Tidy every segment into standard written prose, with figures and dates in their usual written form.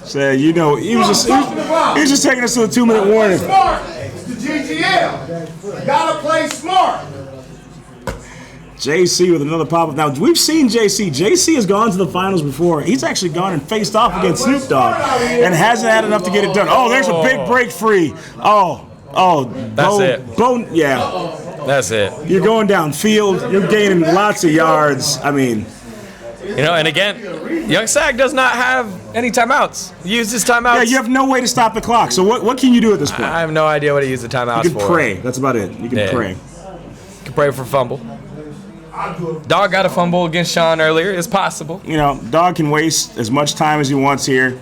So, you know, he was just taking us to the 2-minute warning. Smart. It's the GGL. You gotta play smart. JC with another pop-up. Now, we've seen JC. JC has gone to the finals before. He's actually gone and faced off against Snoop Dogg and hasn't had enough to get it done. Oh, there's a big break free. That's it. Yeah. That's it. You're going downfield. You're gaining lots of yards. I mean, you know, and again, Young Sack does not have any timeouts. He used his timeouts. Yeah, you have no way to stop the clock. So what can you do at this point? I have no idea what he used the timeouts for. You can pray. That's about it. You can pray. You can pray for a fumble. Dog got a fumble against Sean earlier. It's possible. You know, Dog can waste as much time as he wants here.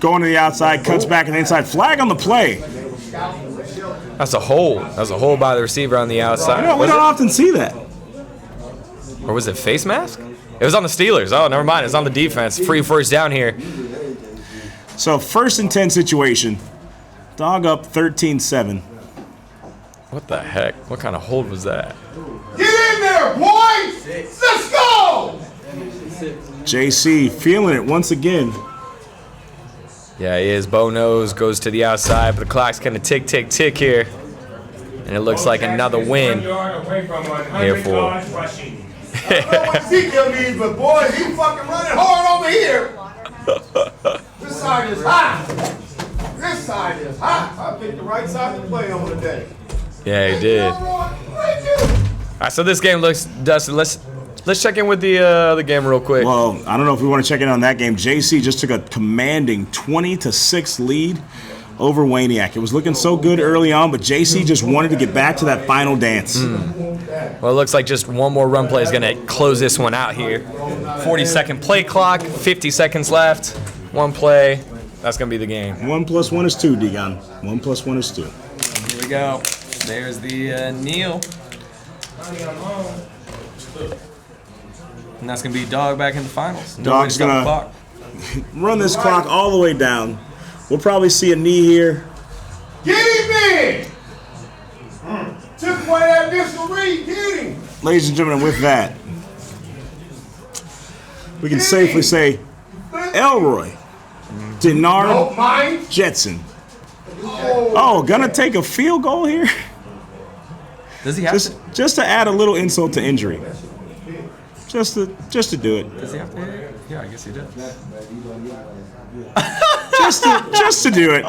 Going to the outside, cuts back on the inside. Flag on the play. That's a hole. That's a hole by the receiver on the outside. You know, we don't often see that. Or was it face mask? It was on the Steelers. Oh, never mind. It's on the defense. Free first down here. So, 1st and 10 situation. Dog up 13-7. What the heck? What kind of hold was that? Get in there, boys! Let's go! JC feeling it once again. Yeah, he is. Bo nose goes to the outside, but the clock's going to tick, tick, tick here. And it looks like another win here for. I don't know what Ezekiel needs, but boy, he fucking running hard over here. This side is hot. This side is hot. I picked the right side to play on today. Yeah, he did. All right, so this game looks, Dustin, let's check in with the game real quick. Well, I don't know if we want to check in on that game. JC just took a commanding 20-6 lead over Waniac. It was looking so good early on, but JC just wanted to get back to that final dance. Well, it looks like just one more run play is going to close this one out here. 40-second play clock, 50 seconds left. One play. That's going to be the game. 1 + 1 is 2, Degon. 1 + 1 is 2. Here we go. There's the kneel. And that's going to be Dog back in the finals. Dog's going to run this clock all the way down. We'll probably see a knee here. Get him in! Took away that initial read. Get him! Ladies and gentlemen, with that, we can safely say Elroy Denard Jetson. Oh, gonna take a field goal here? Does he have just to add a little insult to injury. Just to do it. Does he have to? Yeah, I guess he does. just to do it.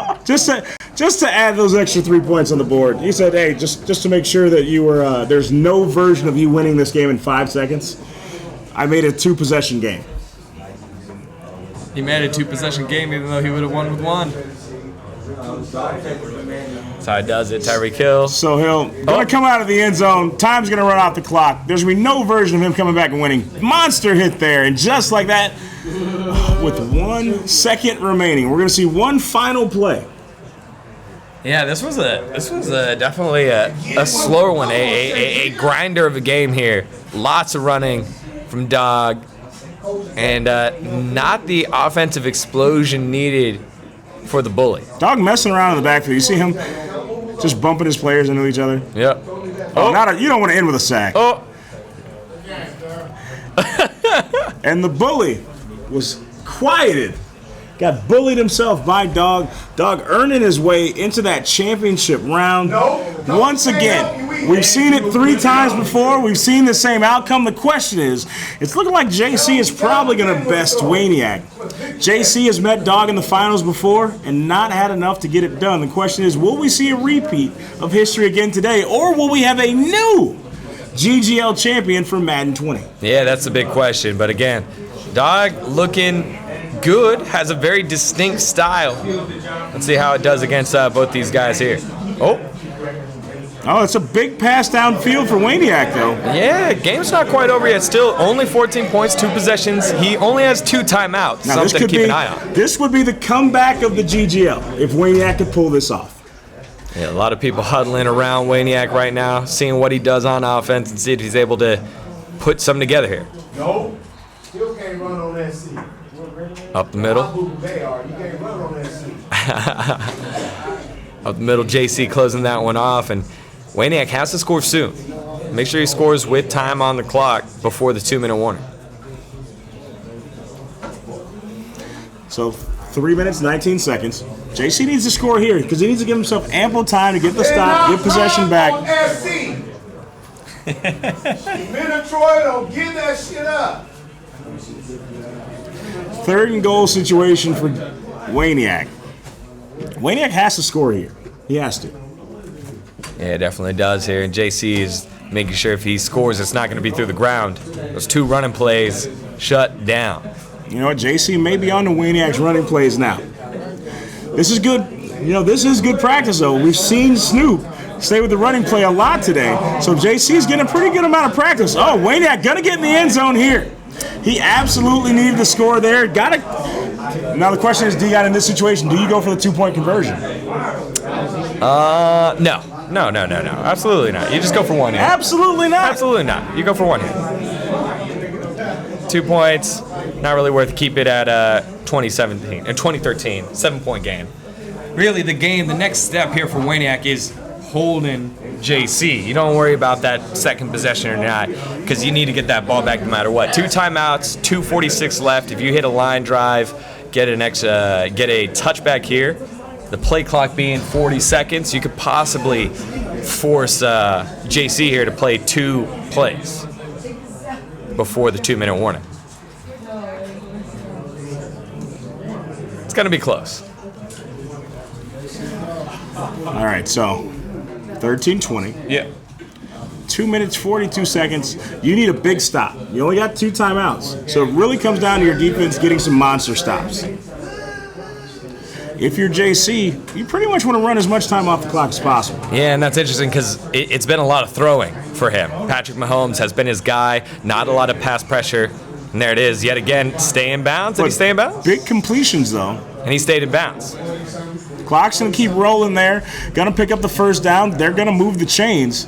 Just to add those extra 3 points on the board. He said, hey, just to make sure that you were there's no version of you winning this game in 5 seconds. I made a 2-possession game. He made a 2-possession game even though he would have won with 1. That's how he does it, Tyreek Hill. So he'll gonna come out of the end zone. Time's gonna run off the clock. There's gonna be no version of him coming back and winning. Monster hit there, and just like that, with 1 second remaining, we're gonna see one final play. Yeah, this was definitely a slower one, a grinder of a game here. Lots of running from Dog, and not the offensive explosion needed for the Bully. Dog messing around in the backfield. You see him just bumping his players into each other? Yep. You don't want to end with a sack. Oh. And the Bully was quieted. Got bullied himself by Dog. Dog earning his way into that championship round. Once again, we've seen it 3 times before. We've seen the same outcome. The question is, it's looking like JC is probably going to best Waniac. JC has met Dog in the finals before and not had enough to get it done. The question is, will we see a repeat of history again today, or will we have a new GGL champion for Madden 20? Yeah, that's the big question. But again, Dog looking good, has a very distinct style. Let's see how it does against both these guys here. Oh, it's a big pass downfield for Waniac, though. Yeah, game's not quite over yet. Still only 14 points, 2 possessions. He only has 2 timeouts. Now, something to keep an eye on. This would be the comeback of the GGL if Waniac could pull this off. Yeah, a lot of people huddling around Waniac right now, seeing what he does on offense and see if he's able to put something together here. No, still can't run on that seat. Up the middle. Up the middle, JC closing that one off, and Waniac has to score soon. Make sure he scores with time on the clock before the 2-minute warning. So 3 minutes, 19 seconns. JC needs to score here because he needs to give himself ample time to get the stop, get possession back. Troy, don't give that shit up. 3rd and goal situation for Waniak. Waniak has to score here. He has to. Yeah, it definitely does here. And JC is making sure if he scores, it's not going to be through the ground. Those 2 running plays shut down. You know what? JC may be on to Waniak's running plays now. This is good. You know, this is good practice, though. We've seen Snoop stay with the running play a lot today. So JC's getting a pretty good amount of practice. Oh, Waniak going to get in the end zone here. He absolutely needed the score there. Got it. Now the question is, Dion, in this situation, do you go for the 2-point conversion? No. Absolutely not. You just go for 1 here. Absolutely not. Absolutely not. You go for 1 here. 2 points. Not really worth it. Keep it at 2013, 7-point game. Really, the next step here for Waniak is holding JC. You don't worry about that second possession or not, because you need to get that ball back no matter what. 2 timeouts, 2:46 left. If you hit a line drive, get a touchback here. The play clock being 40 seconds, you could possibly force JC here to play 2 plays before the 2-minute warning. It's going to be close. All right, so 13:20. Yeah. 2 minutes, 42 seconds. You need a big stop. You only got 2 timeouts. So it really comes down to your defense getting some monster stops. If you're JC, you pretty much want to run as much time off the clock as possible. Yeah, and that's interesting because it's been a lot of throwing for him. Patrick Mahomes has been his guy, not a lot of pass pressure. And there it is, yet again, stay in bounds. Did he stay in bounds? Big completions, though. And he stayed in bounds. Clock's going to keep rolling there. Going to pick up the first down. They're going to move the chains.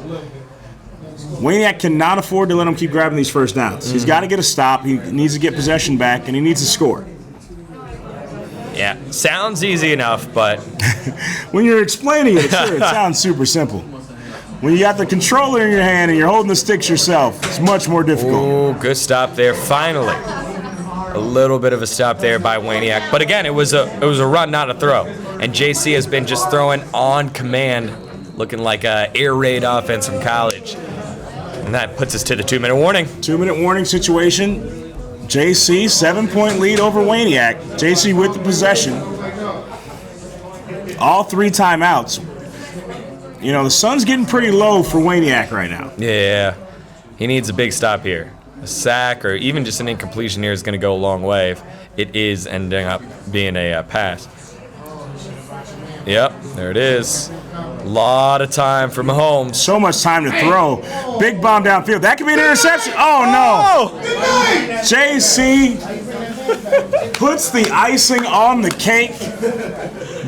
Waniak cannot afford to let him keep grabbing these first downs. He's got to get a stop. He needs to get possession back, and he needs to score. Yeah, sounds easy enough, but when you're explaining it, sure, it sounds super simple. When you got the controller in your hand and you're holding the sticks yourself, it's much more difficult. Oh, good stop there, finally. A little bit of a stop there by Waniak. But again, it was a run, not a throw. And JC has been just throwing on command, looking like an air raid offense from college. And that puts us to the 2-minute warning. 2-minute warning situation. JC, 7-point lead over Waniak. JC with the possession. All 3 timeouts. You know, the sun's getting pretty low for Waniak right now. Yeah, he needs a big stop here. A sack or even just an incompletion here is going to go a long way if it is ending up being a pass. Yep, there it is. A lot of time for Mahomes. So much time to throw. Big bomb downfield. That could be an interception. Oh, no. JC puts the icing on the cake,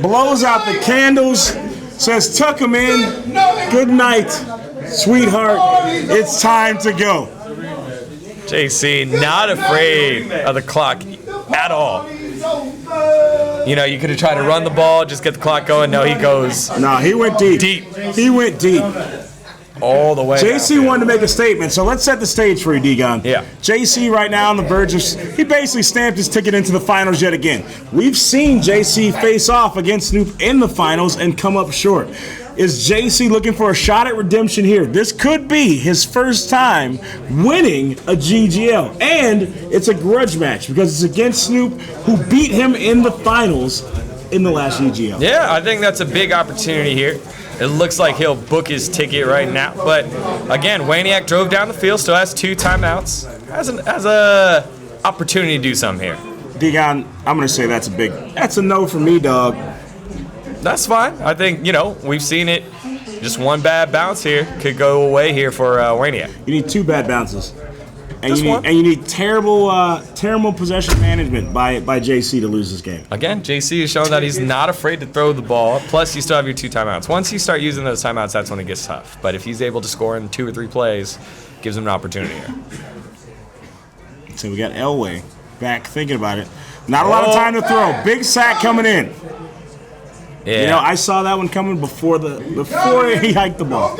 blows out the candles, says, tuck him in. Good night, sweetheart. It's time to go. JC not afraid of the clock at all. You know, you could have tried to run the ball, just get the clock going. No, he goes. No, he went deep. He went deep. All the way. JC wanted to make a statement, so let's set the stage for you, D-Gon. Yeah. JC right now on the verge of, he basically stamped his ticket into the finals yet again. We've seen JC face off against Snoop in the finals and come up short. Is JC looking for a shot at redemption here? This could be his first time winning a GGL. And it's a grudge match because it's against Snoop, who beat him in the finals in the last GGL. Yeah, I think that's a big opportunity here. It looks like he'll book his ticket right now. But again, Waniak drove down the field, still has 2 timeouts. Has a opportunity to do something here. D-Gon, I'm going to say that's a no for me, dog. That's fine. I think, you know, we've seen it. Just one bad bounce here could go away here for Waniak. You need 2 bad bounces. And Just one. And you need terrible possession management by JC to lose this game. Again, JC has shown that he's not afraid to throw the ball. Plus, you still have your 2 timeouts. Once you start using those timeouts, that's when it gets tough. But if he's able to score in 2 or 3 plays, gives him an opportunity here. So we got Elway back thinking about it. Not a lot of time to throw. Big sack coming in. Yeah. You know, I saw that one coming before he hiked the ball.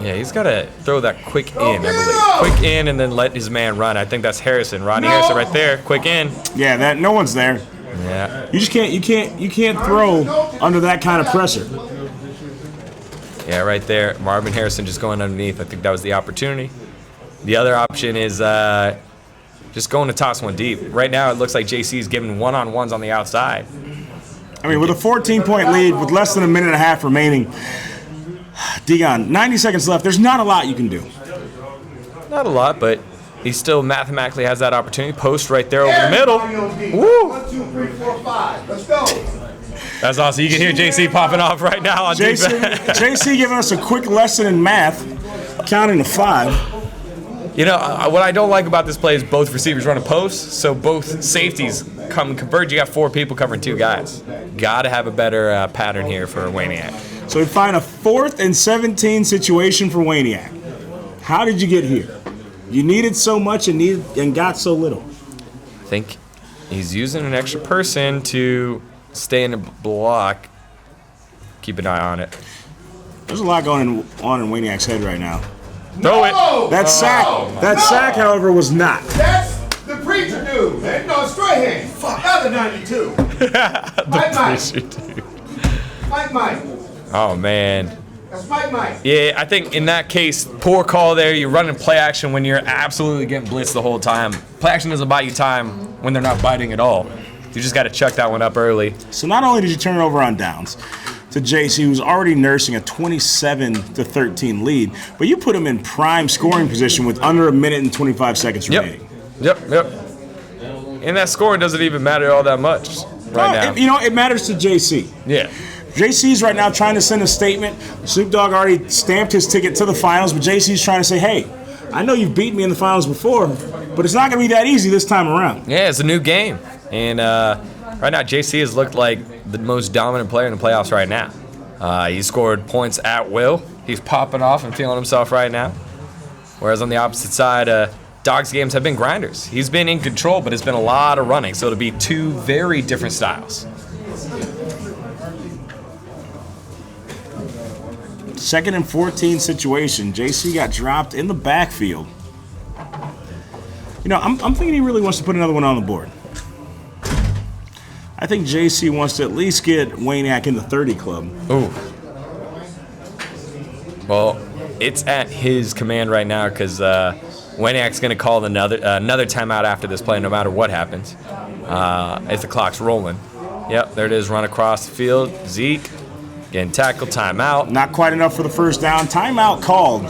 Yeah, he's got to throw that quick in, I believe. Quick in and then let his man run. I think that's Harrison. Ronnie Harrison right there. Quick in. Yeah, no one's there. Yeah. You just can't throw under that kind of pressure. Yeah, right there. Marvin Harrison just going underneath. I think that was the opportunity. The other option is just going to toss one deep. Right now, it looks like JC is giving one-on-ones on the outside. I mean, with a 14-point lead, with less than a minute and a half remaining, Dion, 90 seconds left. There's not a lot you can do. Not a lot, but he still mathematically has that opportunity. Post right there over the middle. Woo! 1, 2, 3, 4, 5. Let's go. That's awesome. You can hear JC popping off right now on defense. JC giving us a quick lesson in math, counting to 5. You know, what I don't like about this play is both receivers run a post, so both safeties come converge. You got 4 people covering 2 guys. Got to have a better pattern here for Waniak. So we find a 4th and 17 situation for Waniak. How did you get here? You needed so much and got so little. I think he's using an extra person to stay in the block. Keep an eye on it. There's a lot going on in Waniak's head right now. Throw it. That sack, however, was not. That's the preacher dude. Man. No, straight hand. Other 92. Mike. Oh, man. That's Mike. Yeah, I think in that case, poor call there. You're running play action when you're absolutely getting blitzed the whole time. Play action doesn't buy you time when they're not biting at all. You just got to chuck that one up early. So not only did you turn it over on downs to JC, who's already nursing a 27-13 lead, but you put him in prime scoring position with under a minute and 25 seconds remaining. Yep. And that scoring doesn't even matter all that much right now. It matters to JC. Yeah. JC's right now trying to send a statement. Snoop Dogg already stamped his ticket to the finals, but JC's trying to say, hey, I know you've beat me in the finals before, but it's not going to be that easy this time around. Yeah, it's a new game. And right now, JC has looked like the most dominant player in the playoffs right now. He scored points at will. He's popping off and feeling himself right now. Whereas on the opposite side, Dogg's games have been grinders. He's been in control, but it's been a lot of running. So it'll be 2 very different styles. 2nd and 14 situation. JC got dropped in the backfield. I'm thinking he really wants to put another one on the board. I think JC wants to at least get Waniak in the 30 club. Ooh. Well, it's at his command right now because Waniak's going to call another timeout after this play no matter what happens as the clock's rolling. Yep, there it is. Run across the field. Zeke getting tackled. Timeout. Not quite enough for the first down. Timeout called.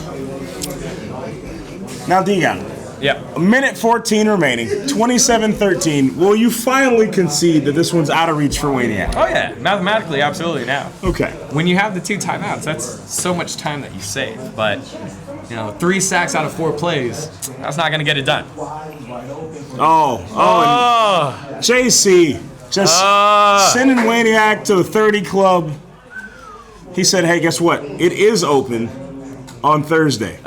Now, Dion. Yeah. A minute 14 remaining. 27-13. Will you finally concede that this one's out of reach for Waniak? Oh, yeah. Mathematically, absolutely now. Okay. When you have the 2 timeouts, that's so much time that you save. But, 3 sacks out of 4 plays, that's not going to get it done. And JC just sending Waniak to the 30 club. He said, hey, guess what? It is open on Thursday.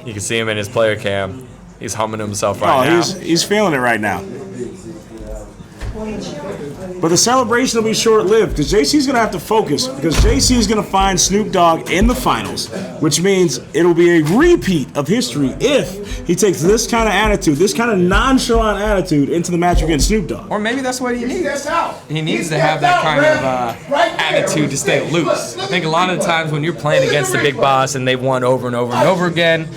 You can see him in his player cam. He's humming to himself right now. He's feeling it right now. But the celebration will be short-lived because JC's going to have to focus because JC is going to find Snoop Dogg in the finals, which means it'll be a repeat of history if he takes this kind of attitude, this kind of nonchalant attitude into the match against Snoop Dogg. Or maybe that's what he needs. He needs to have that kind of attitude to stay loose. I think a lot of the times when you're playing against the big boss and they've won over and over and over again,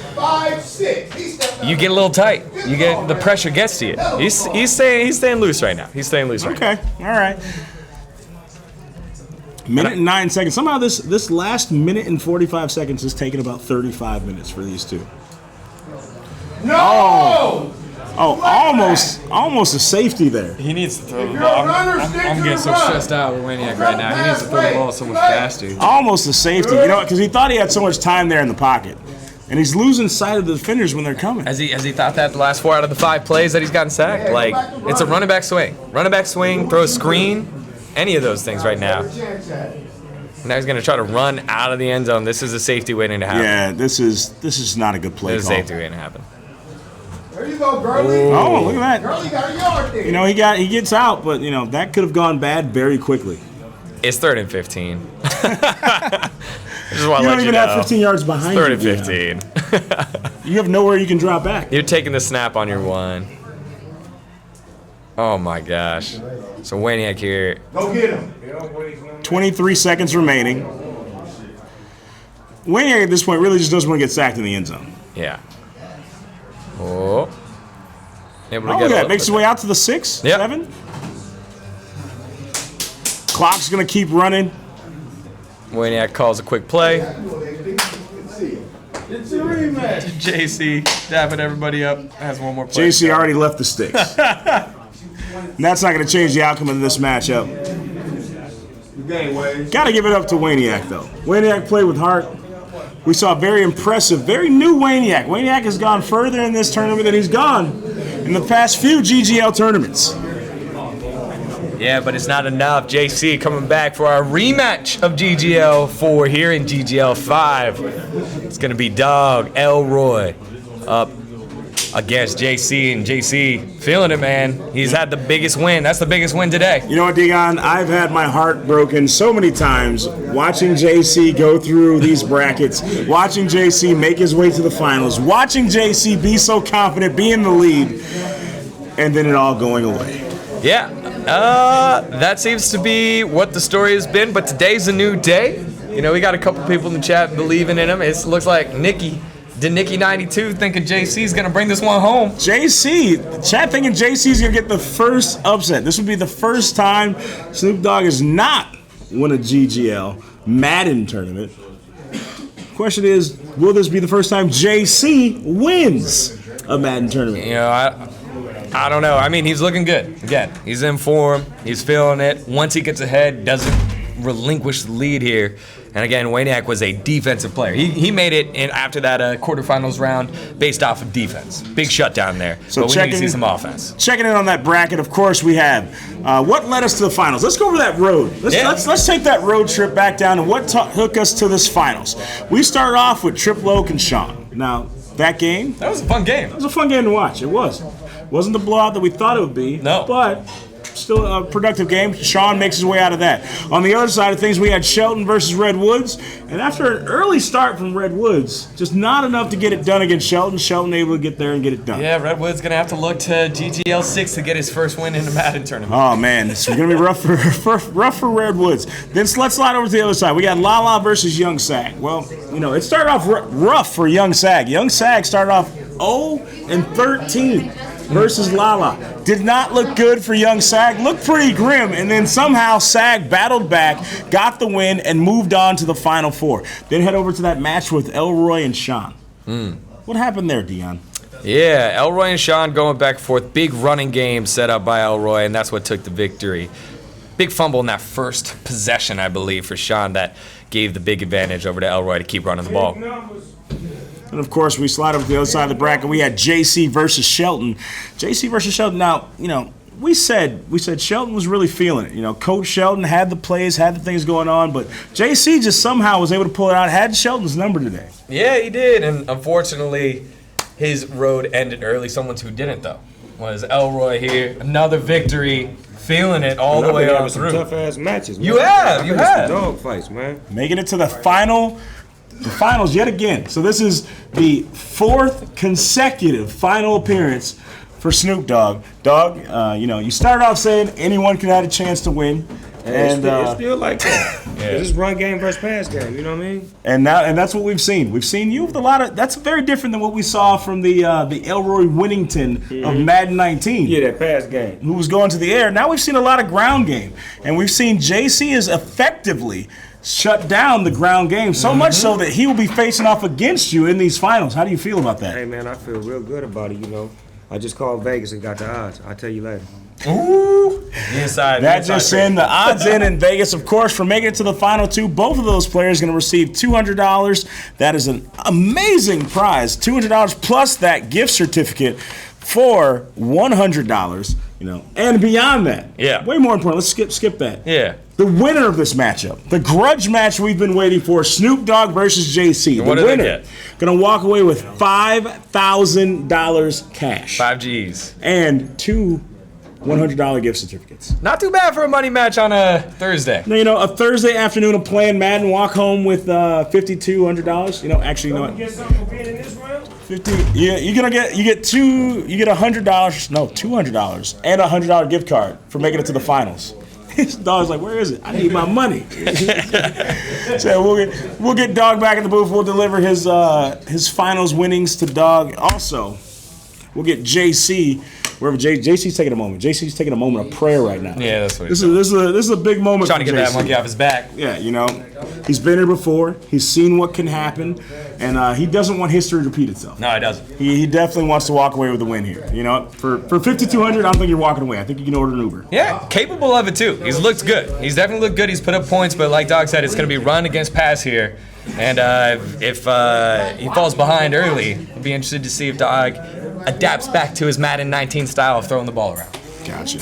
you get a little tight. The pressure gets to you. He's staying loose right now. He's staying loose right now. Okay, all right. Minute and 9 seconds. Somehow this last minute and 45 seconds has taken about 35 minutes for these two. No! Almost a safety there. He needs to throw the ball. I'm getting so stressed out with Waniak right now. He needs to throw the ball so much faster. Almost a safety. Because he thought he had so much time there in the pocket. And he's losing sight of the defenders when they're coming. Has he thought that the last 4 out of the 5 plays that he's gotten sacked? Like, it's a running back swing. Running back swing, throw a screen, any of those things right now. Now he's going to try to run out of the end zone. This is a safety waiting to happen. Yeah, this is not a good play This is call. a safety waiting to happen. There you go, Gurley. Oh, look at that. Gurley got a yard there. He gets out, but that could have gone bad very quickly. It's 3rd and 15. You don't even have 15 yards behind you. 3rd and 15. You have nowhere you can drop back. You're taking the snap on your one. Oh my gosh. So Waniak here. Go get him. 23 seconds remaining. Waniak at this point really just doesn't want to get sacked in the end zone. Yeah. Oh. Able to Oh, get yeah, up. makes his way out to the 6, Yep. 7. Clock's going to keep running. Waniak calls a quick play. It's a rematch. JC dapping everybody up. Has one more play. JC already left the sticks. And that's not going to change the outcome of this matchup. Got to give it up to Waniak, though. Waniak played with heart. We saw very impressive, very new Waniak. Waniak has gone further in this tournament than he's gone in the past few GGL tournaments. Yeah, but it's not enough. JC coming back for our rematch of GGL 4 here in GGL 5. It's going to be Dog Elroy up against JC, and JC feeling it, man. He's had the biggest win. That's the biggest win today. You know what, Dion? I've had my heart broken so many times watching JC go through these brackets, watching JC make his way to the finals, watching JC be so confident, be in the lead, and then it all going away. Yeah, that seems to be what the story has been, but today's a new day. You know, we got a couple people in the chat believing in him. It looks like Nikki92 thinking JC's going to bring this one home. JC, the chat thinking JC's going to get the first upset. This would be the first time Snoop Dogg has not won a GGL Madden tournament. Question is, will this be the first time JC wins a Madden tournament? You know, I don't know. I mean, he's looking good. Again, he's in form. He's feeling it. Once he gets ahead, doesn't relinquish the lead here. And again, Waniak was a defensive player. He made it in after that quarterfinals round based off of defense. Big shutdown there. So but we need to see some offense. Checking in on that bracket, of course, we have what led us to the finals. Let's go over that road. Let's take that road trip back down and what took us to this finals. We started off with Triple Oak and Sean. Now, that game, That was a fun game. it was a fun game to watch. It was. Wasn't the blowout that we thought it would be. No. But still a productive game. Sean makes his way out of that. On the other side of things, we had Shelton versus Red Woods. And after an early start from Red Woods, just not enough to get it done against Shelton. Shelton able to get there and get it done. Yeah, Redwood's going to have to look to GGL 6 to get his first win in the Madden tournament. Oh, man. This is going to be rough for Red Woods. Then let's slide over to the other side. We got Lala versus Young Sag. Well, you know, it started off rough for Young Sag. Young Sag started off 0-13 versus Lala. Did not look good for Young Sag. Looked pretty grim. And then somehow Sag battled back, got the win, and moved on to the Final Four. Then head over to that match with Elroy and Sean. What happened there, Dion? Yeah, Elroy and Sean going back and forth. Big running game set up by Elroy, and that's what took the victory. Big fumble in that first possession, I believe, for Sean that gave the big advantage over to Elroy to keep running the ball. And of course, we slide over to the other side of the bracket. We had JC versus Shelton. JC versus Shelton. Now, you know, we said Shelton was really feeling it. You know, Coach Shelton had the plays, had the things going on, but JC just somehow was able to pull it out. Had Shelton's number today. Yeah, he did, and unfortunately, his road ended early. Someone who didn't, though, was Elroy here. Another victory, feeling it all the way on through. Some tough ass matches. Man. You have. Dog fights, man. Making it to the finals yet again. So this is the fourth consecutive final appearance for Snoop Dogg. Dogg, you know, you started off saying anyone could have a chance to win. And it's still like that. Yeah. It's just run game versus pass game. You know what I mean? And that's what we've seen. We've seen you with a lot of. That's very different than what we saw from the Elroy Winnington of Madden 19. Yeah, that pass game. Who was going to the air. Now we've seen a lot of ground game, and we've seen JC is effectively shut down the ground game so much so that he will be facing off against you in these finals. How do you feel about that? Hey man, I feel real good about it. You know, I just called Vegas and got the odds. I'll tell you later. Ooh. Inside. That just in the odds in Vegas, of course, for making it to the final two. Both of those players going to receive $200. That is an amazing prize. $200 plus that gift certificate for $100. You know, and beyond that. Yeah. Way more important. Let's skip that. Yeah. The winner of this matchup, the grudge match we've been waiting for, Snoop Dogg versus JC. What the did they winner get? Gonna walk away with $5,000 cash 5 Gs. and 2 $100 gift certificates. Not too bad for a money match on a Thursday. Now, you know, a Thursday afternoon of playing Madden, walk home with $5,200. You know, actually, you know what? Get something for being in this round? 50. Yeah, you get $100. No, $200 and a $100 gift card for making it to the finals. His dog's like, where is it? I need my money. So we'll get Dog back in the booth. We'll deliver his finals winnings to Dog. Also, we'll get JC. Wherever JC's taking a moment. JC's taking a moment of prayer right now. Yeah, that's what this is a big moment. Trying to get JC. that monkey off his back. Yeah, he's been here before. He's seen what can happen, and he doesn't want history to repeat itself. No, he doesn't. He definitely wants to walk away with a win here. For $5,200, I don't think you're walking away. I think you can order an Uber. Yeah, capable of it too. He's looked good. He's definitely looked good. He's put up points, but like Doc said, it's going to be run against pass here. And if he falls behind early, I'll be interested to see if Dog adapts back to his Madden 19 style of throwing the ball around. Gotcha.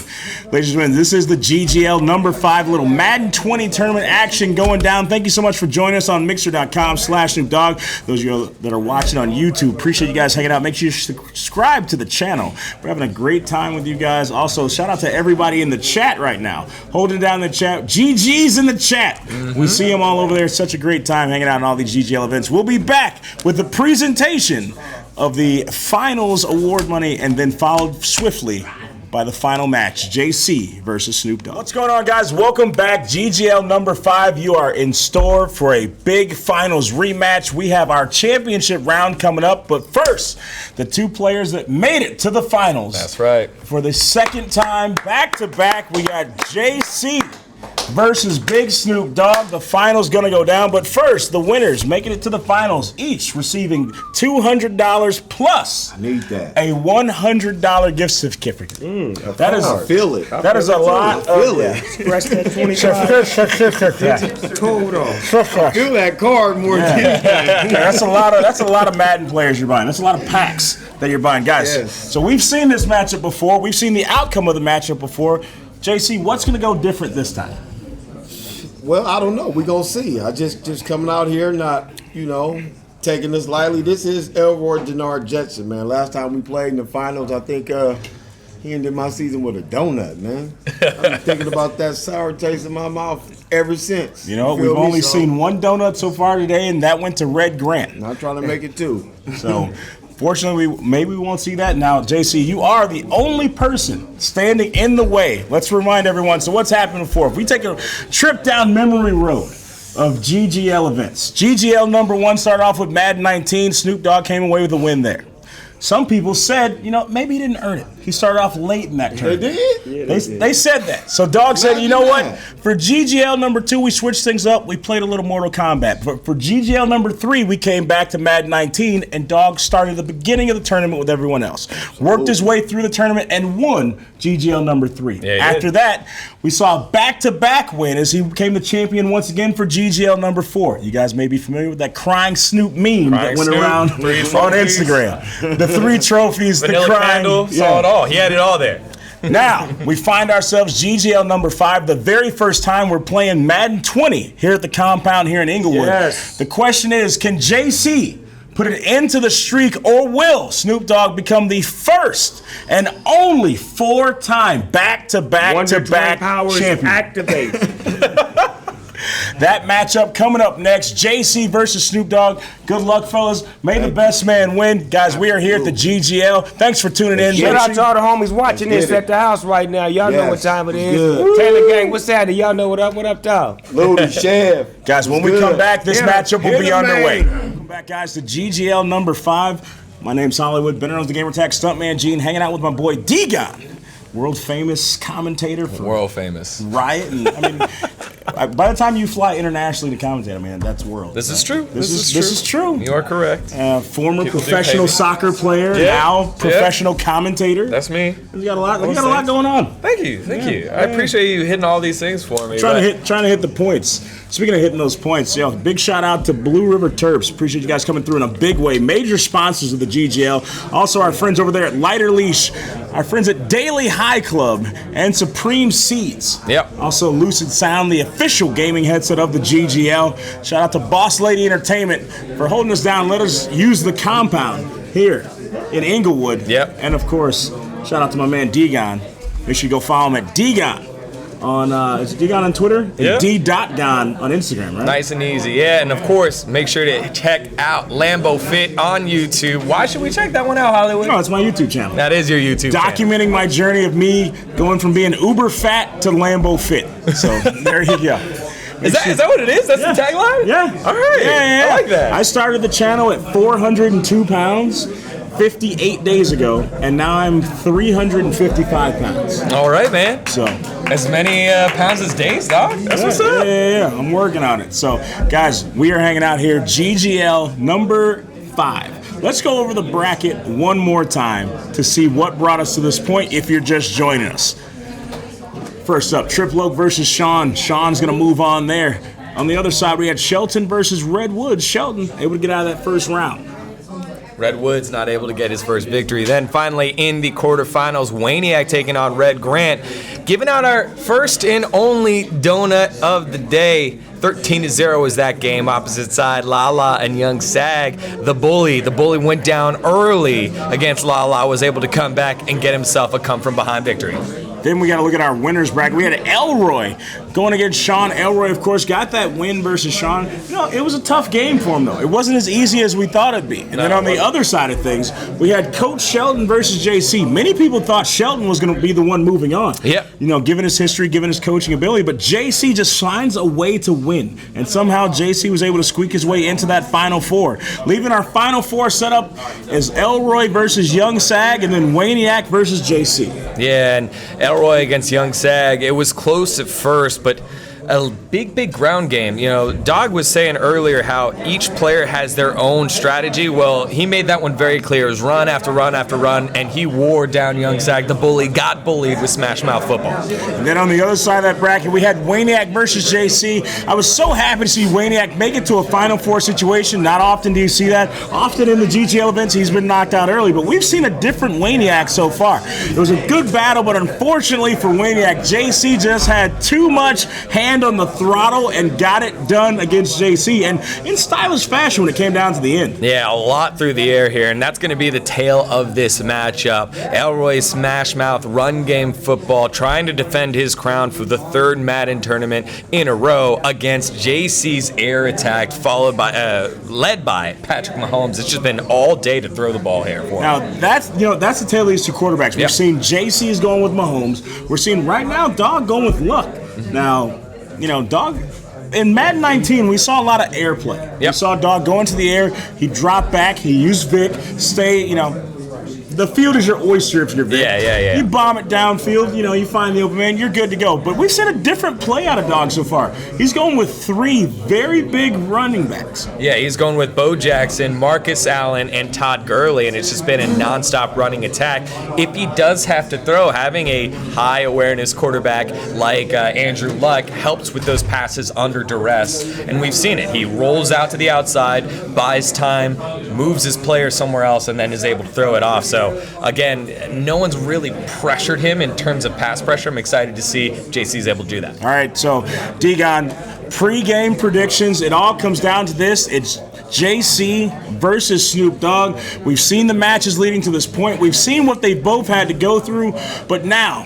Ladies and gentlemen, this is the GGL number 5 little Madden 20 tournament action going down. Thank you so much for joining us on Mixer.com/Snoop Dogg. Those of you that are watching on YouTube, appreciate you guys hanging out. Make sure you subscribe to the channel. We're having a great time with you guys. Also, shout out to everybody in the chat right now. Holding down the chat. GG's in the chat. We see them all over there. Such a great time hanging out in all these GGL events. We'll be back with the presentation of the finals award money and then followed swiftly by the final match, JC versus Snoop Dogg. What's going on, guys? Welcome back. GGL number 5. You are in store for a big finals rematch. We have our championship round coming up, but first, the 2 players that made it to the finals. That's right. For the second time, back-to-back, we got JC versus Big Snoop Dogg. The final's gonna go down, but first, the winners making it to the finals, each receiving $200 plus I need that. a $100 gift certificate. That is, I feel it. that is a lot. I feel it. Scratch that 25. Hold on. Feel that card more than anything. That's a lot of Madden players you're buying. That's a lot of packs that you're buying, guys. Yes. So we've seen this matchup before. We've seen the outcome of the matchup before. JC, what's gonna go different this time? Well, I don't know. We're going to see. I just coming out here, not, taking this lightly. This is Elroy Denard Jetson, man. Last time we played in the finals, I think he ended my season with a donut, man. I've been thinking about that sour taste in my mouth ever since. We've feel me? only So, seen one donut so far today, and that went to Red Grant. I'm trying to make it 2. So, fortunately, maybe we won't see that. Now, JC, you are the only person standing in the way. Let's remind everyone. So what's happened before? If we take a trip down memory road of GGL events. GGL number 1 started off with Madden 19. Snoop Dogg came away with a win there. Some people said, maybe he didn't earn it. He started off late in that tournament. They did? Yeah, They said that. So Dog said, you know what? Imagine For GGL number 2, we switched things up. We played a little Mortal Kombat. But for GGL number 3, we came back to Madden 19, and Dog started the beginning of the tournament with everyone else. Worked his way through the tournament and won GGL number 3. Yeah, he After did. that, we saw a back-to-back win as he became the champion once again for GGL number 4. You guys may be familiar with that crying Snoop meme that went Snoop, around 3 on trophies. Instagram. The 3 trophies, the Vanilla crying. Candle, saw it all. He had it all there. Now, we find ourselves GGL number 5, the very first time we're playing Madden 20 here at the compound here in Inglewood. Yes. The question is, can JC put an end to the streak, or will Snoop Dogg become the first and only 4-time back-to-back-to-back powers champion? activate. That matchup coming up next, JC versus Snoop Dogg. Good luck, fellas. May the best man win. Guys, we are here at the GGL. Thanks for tuning in. Shout Make out sure to all the homies watching this at the house right now. Y'all know what Yes, time it it's is. good. Taylor Gang, what's happening? Y'all know what up? What up, dog? Loaded Chef. Guys, when we Good. come back, this Hit 'em. matchup will Hit be 'em, underway. man. Welcome back, guys, to GGL number 5. My name's Hollywood, better known as the Gamer Tag Stuntman Gene, hanging out with my boy D-Gon, world famous commentator for World famous. Riot. And I mean, by the time you fly internationally to commentate, I mean, that's world. This is true. This is true. You are correct. Former People do professional pay me. soccer player, Yeah. now professional commentator. That's me. We got a lot going on. Thank you. I appreciate you hitting all these things for me. Trying but- to hit the points. Speaking of hitting those points, big shout out to Blue River Terps. Appreciate you guys coming through in a big way. Major sponsors of the GGL. Also our friends over there at Lighter Leash, our friends at Daily High Club, and Supreme Seeds. Yep. Also Lucid Sound, the official gaming headset of the GGL. Shout out to Boss Lady Entertainment for holding us down. Let us use the compound here in Inglewood. Yep. And of course, shout out to my man D-Gon. Make sure you go follow him at D-Gon on is it D-Gon on Twitter? And Yeah. D.Gon on Instagram, right? Nice and easy. Yeah, and of course, make sure to check out Lambo Fit on YouTube. Why should we check that one out, Hollywood? No, it's my YouTube channel. That is your YouTube channel. Documenting my journey of me going from being uber fat to Lambo fit. So there you go. Is that what it is? That's the tagline? Yeah. All right. Yeah. I like that. I started the channel at 402 pounds 58 days ago, and now I'm 355 pounds. All right, man. So As many pounds as days, dog? That's what's up. Yeah. I'm working on it. So, guys, we are hanging out here. GGL number 5. Let's go over the bracket one more time to see what brought us to this point if you're just joining us. First up, Triple Oak versus Sean. Sean's going to move on there. On the other side, we had Shelton versus Redwood. Shelton able to get out of that first round. Redwood's not able to get his first victory. Then finally in the quarterfinals, Waniac taking on Red Grant. Giving out our first and only donut of the day. 13-0 was that game. Opposite side, Lala and Young Sag. The bully went down early against Lala, was able to come back and get himself a come from behind victory. Then we got to look at our winners bracket. We had Elroy going against Sean. Elroy, of course, got that win versus Sean. You know, it was a tough game for him, though. It wasn't as easy as we thought it'd be. And then on the other side of things, we had Coach Sheldon versus JC. Many people thought Sheldon was going to be the one moving on. Yep. You know, given his history, given his coaching ability. But JC just finds a way to win. And somehow JC was able to squeak his way into that Final Four. Leaving our Final Four set up as Elroy versus Young Sag and then Waniac versus JC. Yeah, and Elroy against Young Sag, it was close at first, but a big ground game. You know, Dog was saying earlier how each player has their own strategy. Well, he made that one very clear. It was run after run after run, and he wore down Young Sag. The bully got bullied with Smash Mouth football. And then on the other side of that bracket, we had Waniac versus JC. I was so happy to see Waniac make it to a Final Four situation. Not often do you see that. Often in the GGL events, he's been knocked out early, but we've seen a different Waniac so far. It was a good battle, but unfortunately for Waniac, JC just had too much hand on the throttle and got it done against JC, and in stylish fashion when it came down to the end. Yeah, a lot through the air here, and that's going to be the tale of this matchup. Elroy Smash Mouth run game football trying to defend his crown for the third Madden tournament in a row against JC's air attack, led by Patrick Mahomes. It's just been all day to throw the ball here for him. Now that's the tale of these two quarterbacks. We've Yep. seen JC is going with Mahomes. We're seeing right now Dog going with Luck. Now, you know, Dog in Madden 19, we saw a lot of airplay. We Yep. saw Dog go into the air, he dropped back, he used Vic, the field is your oyster if you're Vic. Yeah. You bomb it downfield, you find the open man, you're good to go. But we've seen a different play out of Dog so far. He's going with 3 very big running backs. Yeah, he's going with Bo Jackson, Marcus Allen, and Todd Gurley, and it's just been a nonstop running attack. If he does have to throw, having a high awareness quarterback like Andrew Luck helps with those passes under duress, and we've seen it. He rolls out to the outside, buys time, moves his player somewhere else, and then is able to throw it off. So again, no one's really pressured him in terms of pass pressure. I'm excited to see JC's able to do that. All right, so D-Gon, pre-game predictions, it all comes down to this. It's JC versus Snoop Dogg. We've seen the matches leading to this point. We've seen what they both had to go through. But now,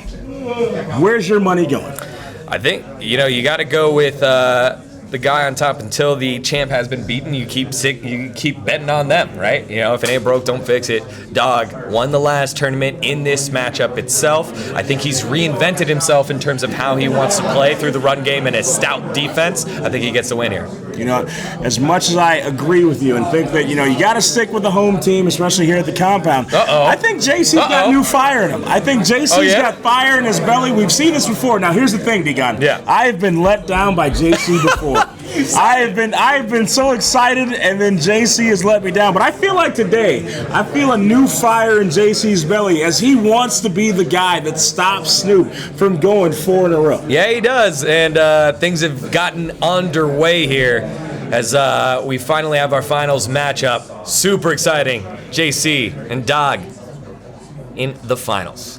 where's your money going? I think, you got to go with the guy on top until the champ has been beaten. You keep betting on them, right? If it ain't broke, don't fix it. Dog won the last tournament in this matchup itself. I think he's reinvented himself in terms of how he wants to play through the run game and a stout defense. I think he gets the win here. As much as I agree with you and think that, you got to stick with the home team, especially here at the compound, I think JC's got new fire in him. I think JC's got fire in his belly. We've seen this before. Now, here's the thing, D-Gon. Yeah. I have been let down by JC before. I have been so excited, and then JC has let me down. But I feel like today, I feel a new fire in JC's belly as he wants to be the guy that stops Snoop from going 4 in a row. Yeah, he does, and things have gotten underway here as we finally have our finals matchup. Super exciting. JC and Dog in the finals.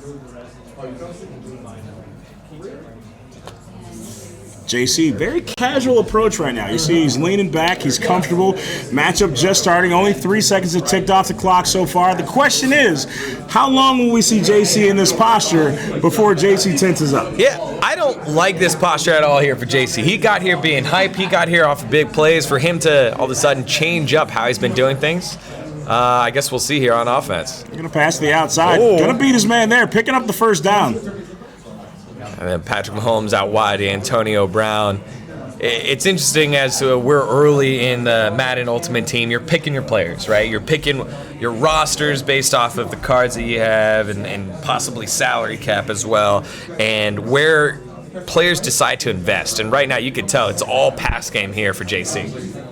JC, very casual approach right now. You see he's leaning back, he's comfortable. Matchup just starting, only 3 seconds have ticked off the clock so far. The question is, how long will we see JC in this posture before JC tenses up? Yeah, I don't like this posture at all here for JC. He got here being hype. He got here off of big plays. For him to all of a sudden change up how he's been doing things, I guess we'll see here on offense. Going to pass to the outside. Oh. Going to beat his man there, picking up the first down. And then Patrick Mahomes out wide, Antonio Brown. It's interesting as we're early in the Madden Ultimate Team. You're picking your players, right? You're picking your rosters based off of the cards that you have and possibly salary cap as well, and where players decide to invest. And right now you can tell it's all pass game here for JC.